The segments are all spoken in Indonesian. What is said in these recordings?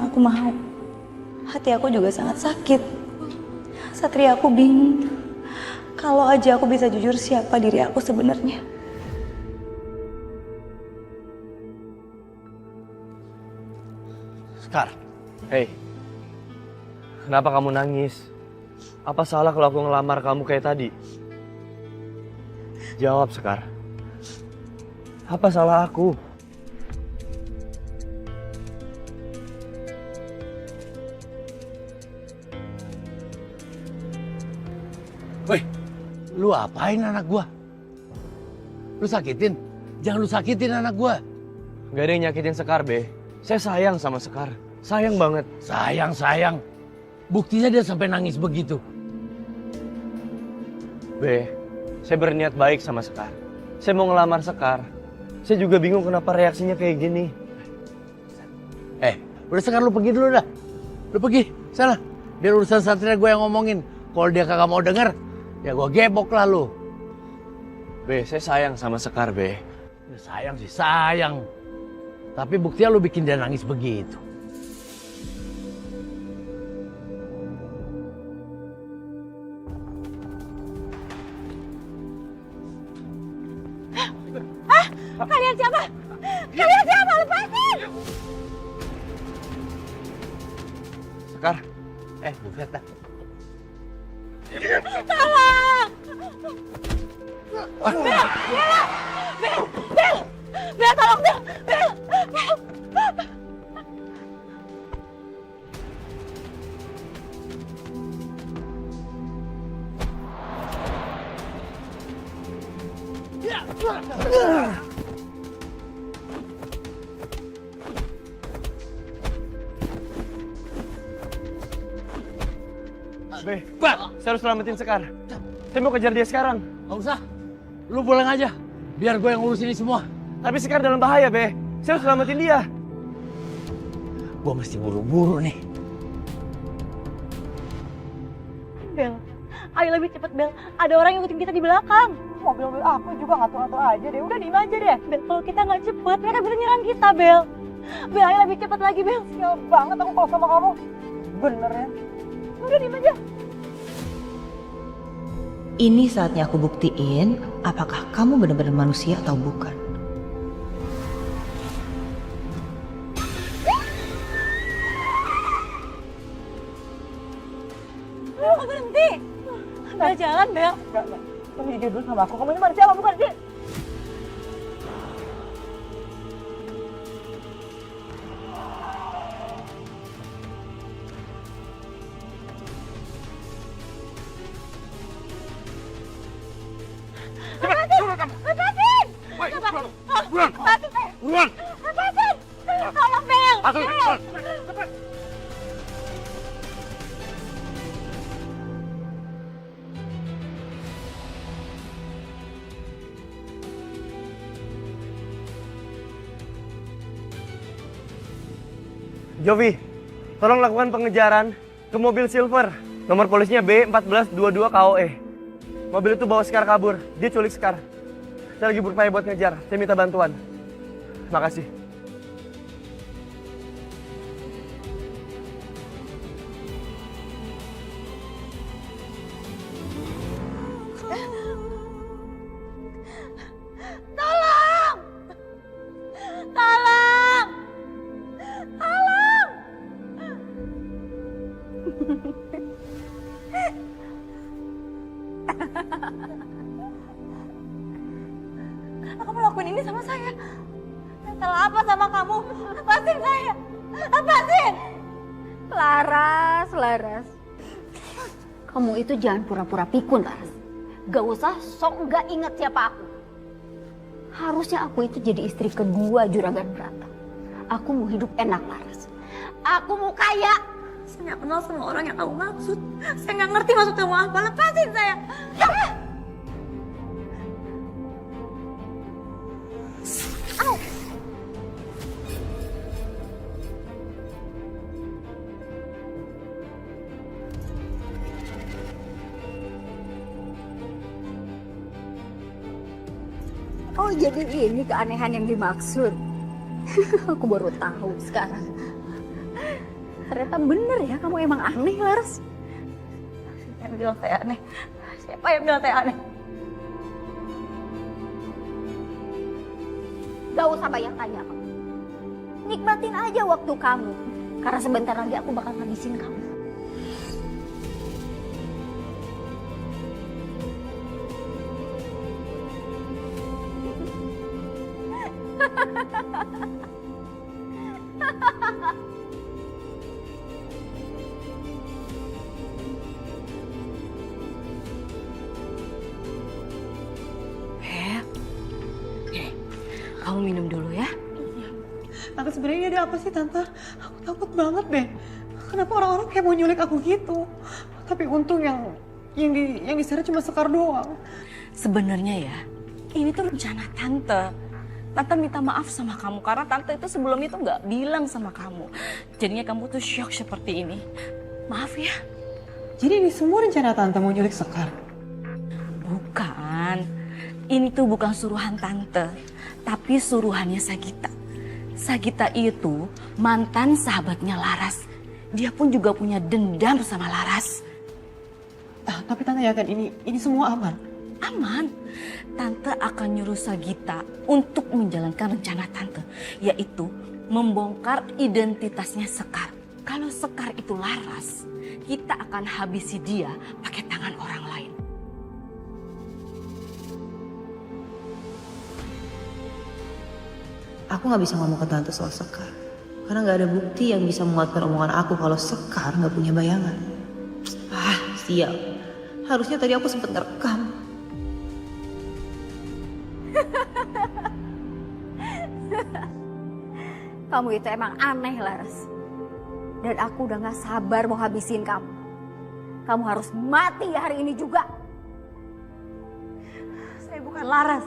aku mau. Hati aku juga sangat sakit. Satria, aku bingung. Kalau aja aku bisa jujur siapa diri aku sebenarnya. Sekar. Hei, kenapa kamu nangis? Apa salah kalau aku ngelamar kamu kayak tadi? Jawab, Sekar. Apa salah aku? Woi, lu apain anak gua? Lu sakitin? Jangan lu sakitin anak gua. Gak ada yang nyakitin Sekar, Be. Saya sayang sama Sekar. Sayang banget. Sayang. Buktinya dia sampai nangis begitu. Be, saya berniat baik sama Sekar. Saya mau ngelamar Sekar. Saya juga bingung kenapa reaksinya kayak gini. Udah Sekar, lu pergi dulu dah. Lu pergi, sana. Biar urusan Satria gue yang ngomongin. Kalau dia kagak mau denger, ya gue gebok lah lu. Be, saya sayang sama Sekar, Be. Ya, sayang sih, sayang. Tapi buktinya lu bikin dia nangis begitu. Kalian siapa? Kalian siapa? Lepasin! Sekar, Buset dah. Tolong! Bel, tolong Bel! Be, saya harus selamatin Sekar. Saya mau kejar dia sekarang. Gak usah. Lu pulang aja. Biar gue yang ngurus ini semua. Tapi Sekar dalam bahaya, Be. Saya harus selamatin dia. Gue mesti buru-buru nih. Bel, ayo lebih cepet Bel. Ada orang yang ngikutin kita di belakang. Mobil-mobil aku juga ngatur-ngatur aja deh. Udah diem aja deh. Bel, kalau kita nggak cepet, mereka bisa nyerang kita, Bel. Bel, ayo lebih cepet lagi, Bel. Sial banget aku kalau sama kamu. Bener ya. Udah diem aja. Ini saatnya aku buktiin apakah kamu benar-benar manusia atau bukan. Bel, kok berhenti? Bel, jalan, Bel. Enggak. Kamu jujur dulu sama aku. Kamu ini manusia apa bukan sih? Lepasin! Buruan! Lepasin! Tolong, Bel! Bel! Jovi, tolong lakukan pengejaran ke mobil Silver. Nomor polisinya B1422 KOE. Mobil itu bawa Sekar kabur. Dia culik Sekar. Saya lagi berupaya buat ngejar. Saya minta bantuan. Makasih. Tolong! Tolong! Tolong! Kamu lakuin ini sama saya. Saya salah apa sama kamu? Lepasin saya. Lepasin. Laras. Kamu itu jangan pura-pura pikun, Laras. Gak usah sok gak inget siapa aku. Harusnya aku itu jadi istri kedua Juragan Brata. Aku mau hidup enak, Laras. Aku mau kaya. Saya nggak kenal sama orang yang kamu maksud. Saya nggak ngerti maksud kamu apa. Lepasin saya. Au. Oh, jadi ini keanehan yang dimaksud. Aku baru tahu sekarang. Ternyata bener ya, kamu emang aneh, Laras. Siapa yang bilang saya aneh? Siapa yang bilang saya aneh? Gak usah banyak tanya kamu. Nikmatin aja waktu kamu. Karena sebentar lagi aku bakal ngabisin kamu. Kamu minum dulu ya. Tante sebenarnya ini ada apa sih Tante? Aku takut banget deh. Kenapa orang-orang kayak mau nyulik aku gitu? Tapi untung yang diseret cuma Sekar doang. Sebenarnya ya, ini tuh rencana Tante. Tante minta maaf sama kamu karena Tante itu sebelumnya tuh nggak bilang sama kamu. Jadinya kamu tuh shock seperti ini. Maaf ya. Jadi ini semua rencana Tante mau nyulik Sekar? Bukan. Ini tuh bukan suruhan Tante, tapi suruhannya Sagita. Sagita itu mantan sahabatnya Laras. Dia pun juga punya dendam sama Laras. Tapi Tante yakin ini semua aman? Aman. Tante akan nyuruh Sagita untuk menjalankan rencana Tante, yaitu membongkar identitasnya Sekar. Kalau Sekar itu Laras, kita akan habisi dia pakai tangan orang lain. Aku nggak bisa ngomong ke Tante soal Sekar. Karena nggak ada bukti yang bisa menguatkan omongan aku kalau Sekar nggak punya bayangan. Sial. Harusnya tadi aku sempat ngerekam. Kamu itu emang aneh, Laras. Dan aku udah gak sabar mau habisin kamu. Kamu harus mati hari ini juga. Saya bukan Laras.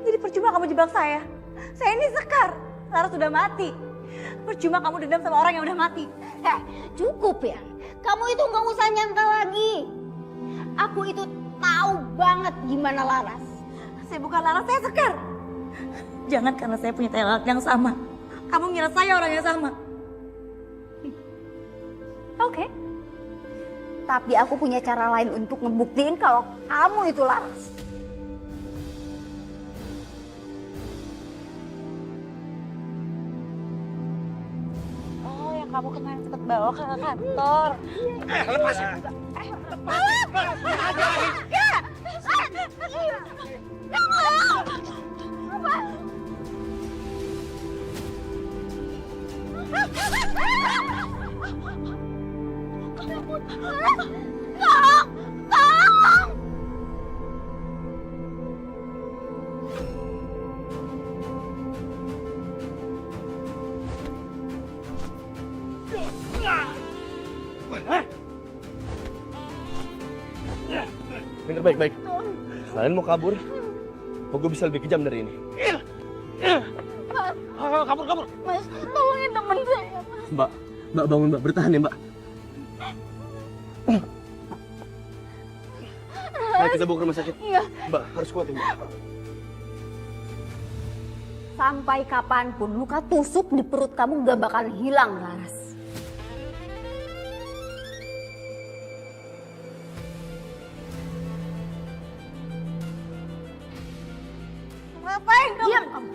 Jadi percuma kamu jebak saya. Saya ini Sekar. Laras sudah mati. Percuma kamu dendam sama orang yang udah mati. Cukup ya. Kamu itu gak usah nyangka lagi. Aku itu tahu banget gimana Laras. Saya bukan Laras, saya Sekar. Jangan karena saya punya talent yang sama. Kamu ngira saya orang yang sama. Oke. Tapi aku punya cara lain untuk ngebuktiin kalau kamu itu Laras. Oh, yang kamu kemarin sempat bawa ke kantor. Lepasin. Dengar baik-baik. Kalian mau kabur? Apa gue bisa lebih kejam dari ini? Kabur. Mas, tolongin temen saya. Mbak bangun mbak, bertahan ya mbak. Ayo kita bawa ke rumah sakit. Iya. Mbak harus kuat ya mbak. Sampai kapanpun luka tusuk di perut kamu gak bakal hilang, Laras. Ngapain kamu? Diam kamu.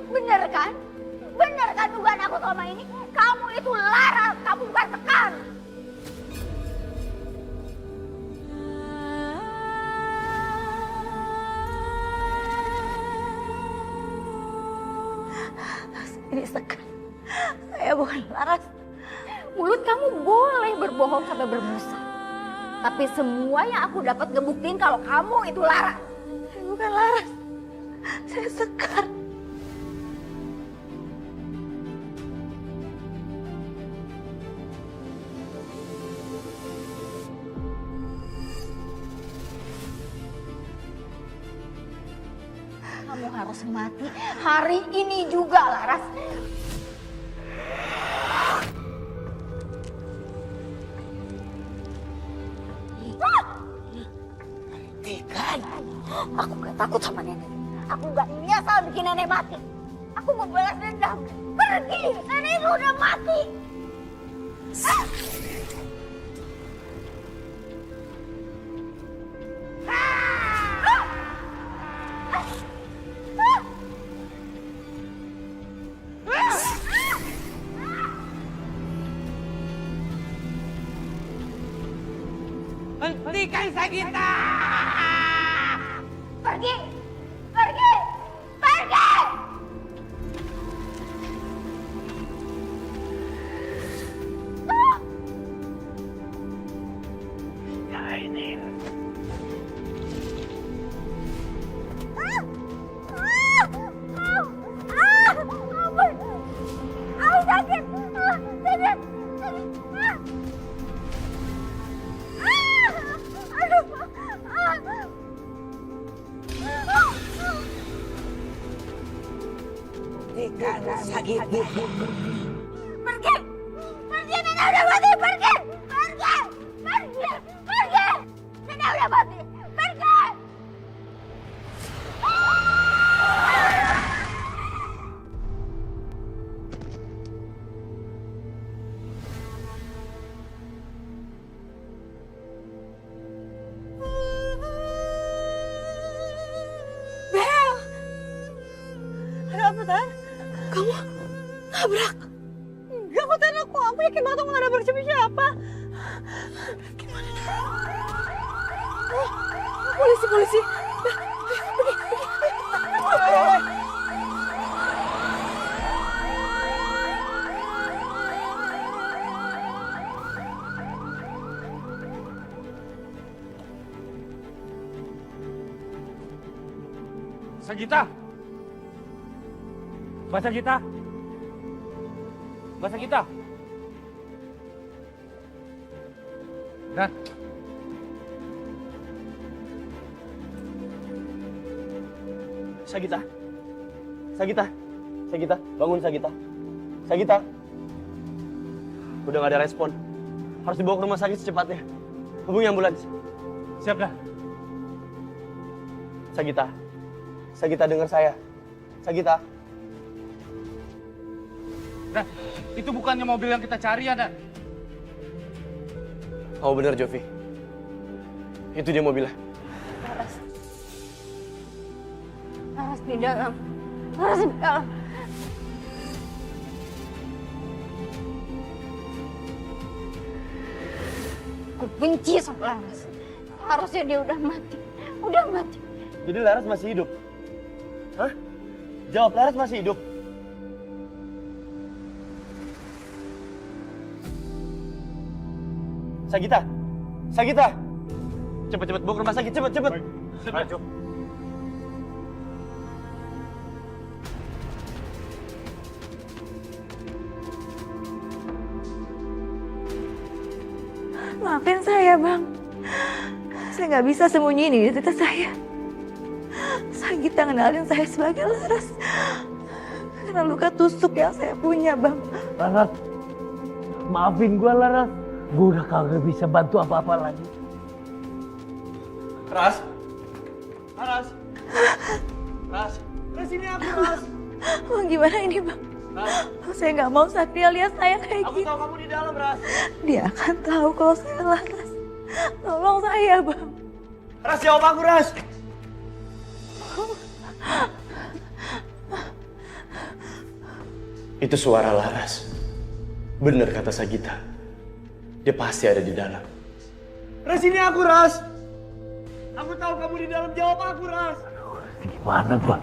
Bener kan? Bener kan dugaan aku selama ini? Kamu itu Laras, kamu bukan Sekar. Ini Sekar. Saya bukan Laras. Mulut kamu boleh berbohong sampai berbusa. Tapi semua yang aku dapat ngebuktiin kalau kamu itu Laras. Saya bukan Laras. Saya Sekar. Kamu harus mati hari ini juga, Laras. Aku gak takut sama nenek. Aku gak nyesal bikin nenek mati. Aku mau balas dendam. Pergi, nenek itu udah mati. Hentikan Sagita! Pergi! Pergi! Pergi! Ya ini. Sakit! Sakit! Hentikan Sagita! Pergi! Pergi, nenek udah mati! Pergi! Pergi! Pergi! Pergi! Nenek udah mati! Pergi! Bel! Ada apa, Tan? Kamu nabrak? Enggak kok, Tan. Aku yakin banget aku gak nabrak siapa-siapa. Gimana nih? Oh, polisi. Pergi. Sagita! Mbak Sagita! Mbak Sagita! Dan Sagita. Bangun Sagita. Sagita. Udah gak ada respon. Harus dibawa ke rumah sakit secepatnya. Hubungi ambulans. siap dah. Sagita dengar saya. Sagita. Dan itu bukannya mobil yang kita cari ya, Dan. Kamu bener, Jovi. Itu dia mobilnya. Laras di dalam. Laras di dalam. Aku benci sama Laras. Harusnya dia udah mati. Udah mati. Jadi Laras masih hidup? Hah? Jawab, Laras masih hidup? Sagita! Cepet, bawa ke rumah sakit, cepet! Ayo. Maafin saya, Bang. Saya nggak bisa sembunyiin identitas saya. Sagita ngenalin saya sebagai Laras. Karena luka tusuk yang saya punya, Bang. Laras, maafin gue, Laras. Gue udah kagak bisa bantu apa-apa lagi. Ras, sini aku, Ras. Bang, gimana ini, Bang? Saya nggak mau Satria lihat saya kayak Aku gitu. tahu kamu di dalam, Ras. Dia akan tahu kalau saya Laras. Tolong saya, Bang. Ras, jawab aku, Ras. Itu suara Laras. Bener kata Sagita. Dia pasti ada di dalam. Ras, ini aku, Ras. Aku tahu kamu di dalam. Jawab aku, Ras. Gimana gua?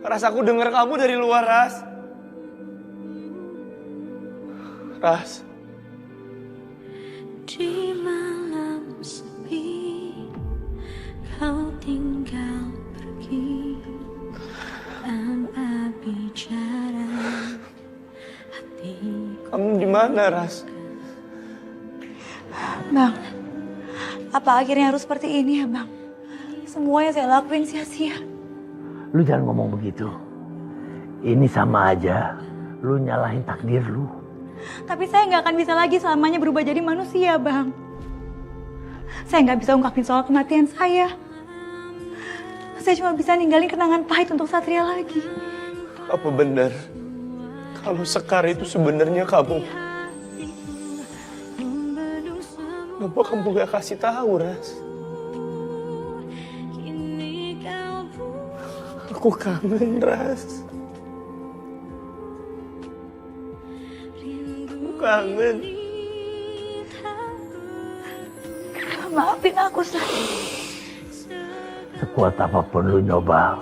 Ras, aku dengar kamu dari luar, Ras. Di malam sepi, kau tinggal pergi tanpa bicara. Hatiku Kamu di mana, Ras? Bang, apa akhirnya harus seperti ini ya Bang? Semua yang saya lakuin sia-sia. Lu jangan ngomong begitu. Ini sama aja lu nyalahin takdir lu. Tapi saya nggak akan bisa lagi selamanya berubah jadi manusia Bang. Saya nggak bisa ungkapin soal kematian saya. Saya cuma bisa ninggalin kenangan pahit untuk Satria lagi. Apa benar kalau Sekar itu sebenarnya kamu? Kenapa kamu gak kasih tahu, Ras? Aku kangen, Ras. Aku kangen. Maafin aku, Sat. Sekuat apapun lu nyoba,